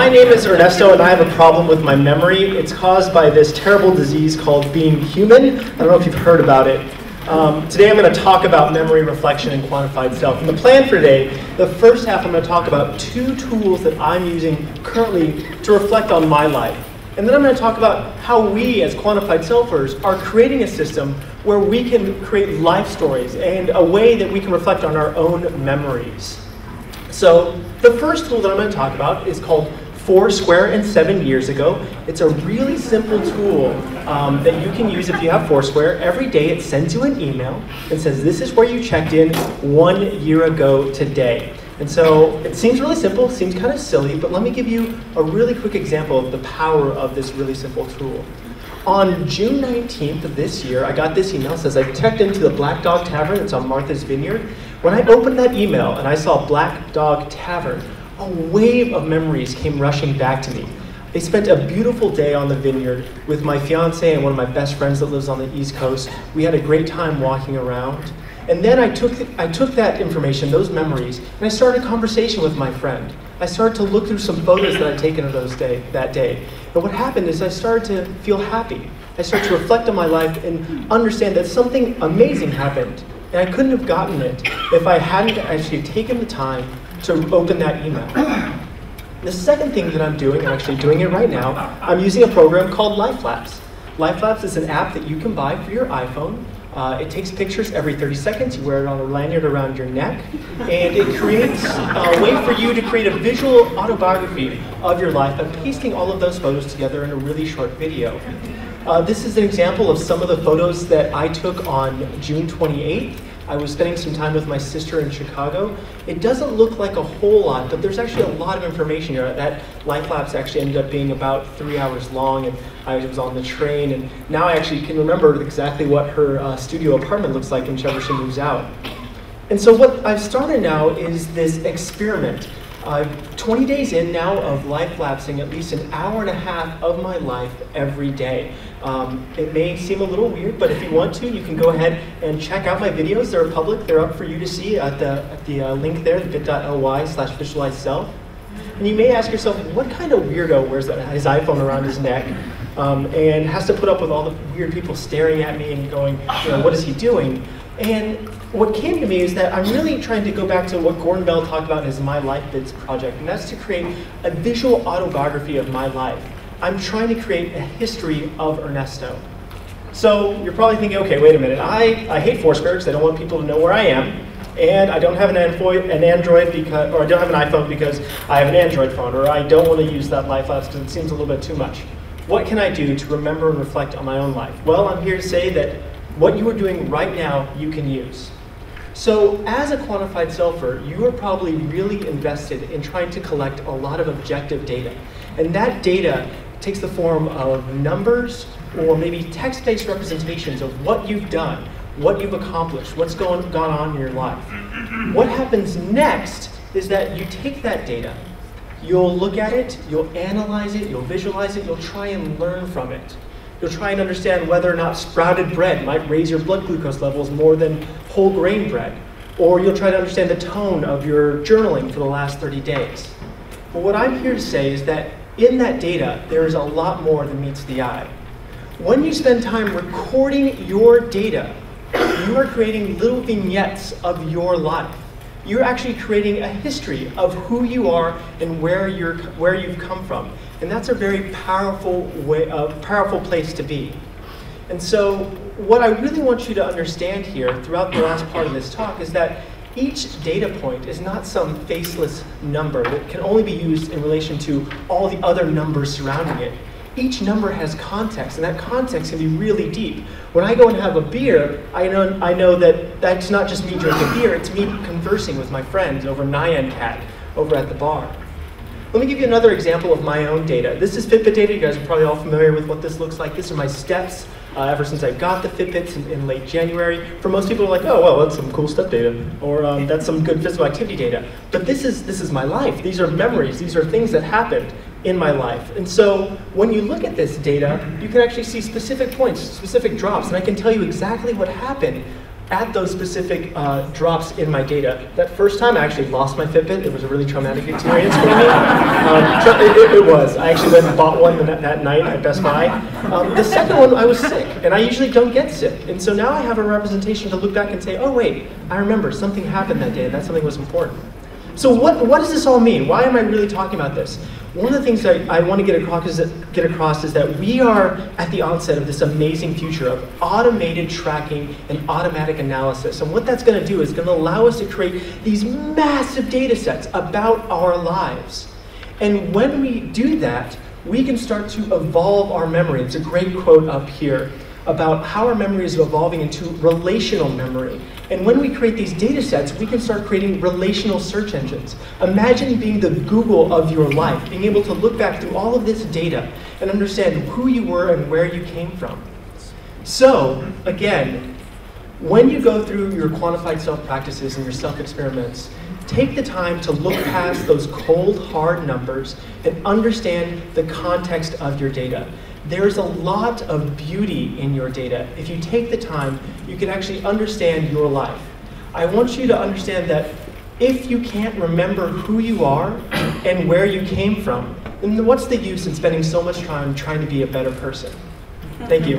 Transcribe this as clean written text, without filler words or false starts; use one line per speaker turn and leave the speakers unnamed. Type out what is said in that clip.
My name is Ernesto, and I have a problem with my memory. It's caused by this terrible disease called being human. I don't know if you've heard about it. Today I'm going to talk about memory, reflection, and quantified self. And the plan for today, the first half I'm going to talk about 2 tools that I'm using currently to reflect on my life. And then I'm going to talk about how we as quantified selfers are creating a system where we can create life stories and a way that we can reflect on our own memories. So the first tool that I'm going to talk about is called Foursquare, and 7 years ago. It's a really simple tool that you can use if you have Foursquare. Every day it sends you an email and says, this is where you checked in 1 year ago today. And so it seems really simple, seems kind of silly, but let me give you a really quick example of the power of this really simple tool. On June 19th of this year, I got this email that says I checked into the Black Dog Tavern. It's on Martha's Vineyard. When I opened that email and I saw Black Dog Tavern, a wave of memories came rushing back to me. I spent a beautiful day on the vineyard with my fiance and one of my best friends that lives on the East Coast. We had a great time walking around. And then I took that information, those memories, and I started a conversation with my friend. I started to look through some photos that I'd taken of that day. And what happened is I started to feel happy. I started to reflect on my life and understand that something amazing happened. And I couldn't have gotten it if I hadn't actually taken the time to open that email. The second thing that I'm doing, I'm actually doing it right now, I'm using a program called Lifeflaps. Lifeflaps is an app that you can buy for your iPhone. It takes pictures every 30 seconds. You wear it on a lanyard around your neck, and it creates a way for you to create a visual autobiography of your life by pasting all of those photos together in a really short video. This is an example of some of the photos that I took on June 28th. I was spending some time with my sister in Chicago. It doesn't look like a whole lot, but there's actually a lot of information here. That Lifeflaps actually ended up being about 3 hours long, and I was on the train, and now I actually can remember exactly what her studio apartment looks like whenever she moves out. And so what I've started now is this experiment. 20 days in now of Lifelapsing at least an hour and a half of my life every day. It may seem a little weird, but if you want to, you can go ahead and check out my videos. They're public. They're up for you to see at the link there, bit.ly/visualizeself. And you may ask yourself, what kind of weirdo wears his iPhone around his neck and has to put up with all the weird people staring at me and going, what is he doing? And what came to me is that I'm really trying to go back to what Gordon Bell talked about in his My Life Bids project, and that's to create a visual autobiography of my life. I'm trying to create a history of Ernesto. So you're probably thinking, okay, wait a minute, I hate Foursquare because I don't want people to know where I am, and I don't have an Android because, or I don't have an iPhone because I have an Android phone, or I don't want to use that Lifelapse because it seems a little bit too much. What can I do to remember and reflect on my own life? Well, I'm here to say that what you are doing right now, you can use. So as a quantified selfer, you are probably really invested in trying to collect a lot of objective data. And that data takes the form of numbers or maybe text-based representations of what you've done, what you've accomplished, what's gone on in your life. What happens next is that you take that data, you'll look at it, you'll analyze it, you'll visualize it, you'll try and learn from it. You'll try and understand whether or not sprouted bread might raise your blood glucose levels more than whole grain bread. Or you'll try to understand the tone of your journaling for the last 30 days. But what I'm here to say is that in that data, there is a lot more than meets the eye. When you spend time recording your data, you are creating little vignettes of your life. You're actually creating a history of who you are and where you've come from. And that's a very powerful place to be. And so what I really want you to understand here throughout the last part of this talk is that each data point is not some faceless number that can only be used in relation to all the other numbers surrounding it. Each number has context, and that context can be really deep. When I go and have a beer, I know that that's not just me drinking beer, it's me conversing with my friends over Nyan Cat over at the bar. Let me give you another example of my own data. This is Fitbit data. You guys are probably all familiar with what this looks like. These are my steps ever since I got the Fitbits in late January. For most people, like, oh, well, that's some cool step data, or that's some good physical activity data. But this is my life. These are memories. These are things that happened in my life. And so when you look at this data, you can actually see specific points, specific drops, and I can tell you exactly what happened at those specific drops in my data. That first time, I actually lost my Fitbit. It was a really traumatic experience for me. It was. I actually went and bought one that night at Best Buy. The second one, I was sick, and I usually don't get sick. And so now I have a representation to look back and say, oh wait, I remember something happened that day, and that something was important. So what does this all mean? Why am I really talking about this? One of the things that I want to get across is that we are at the onset of this amazing future of automated tracking and automatic analysis. And what that's going to do is going to allow us to create these massive data sets about our lives. And when we do that, we can start to evolve our memory. It's a great quote up here about how our memory is evolving into relational memory. And when we create these data sets, we can start creating relational search engines. Imagine being the Google of your life, being able to look back through all of this data and understand who you were and where you came from. So, again, when you go through your quantified self practices and your self experiments, take the time to look past those cold, hard numbers and understand the context of your data. There's a lot of beauty in your data. If you take the time, you can actually understand your life. I want you to understand that if you can't remember who you are and where you came from, then what's the use in spending so much time trying to be a better person? Thank you.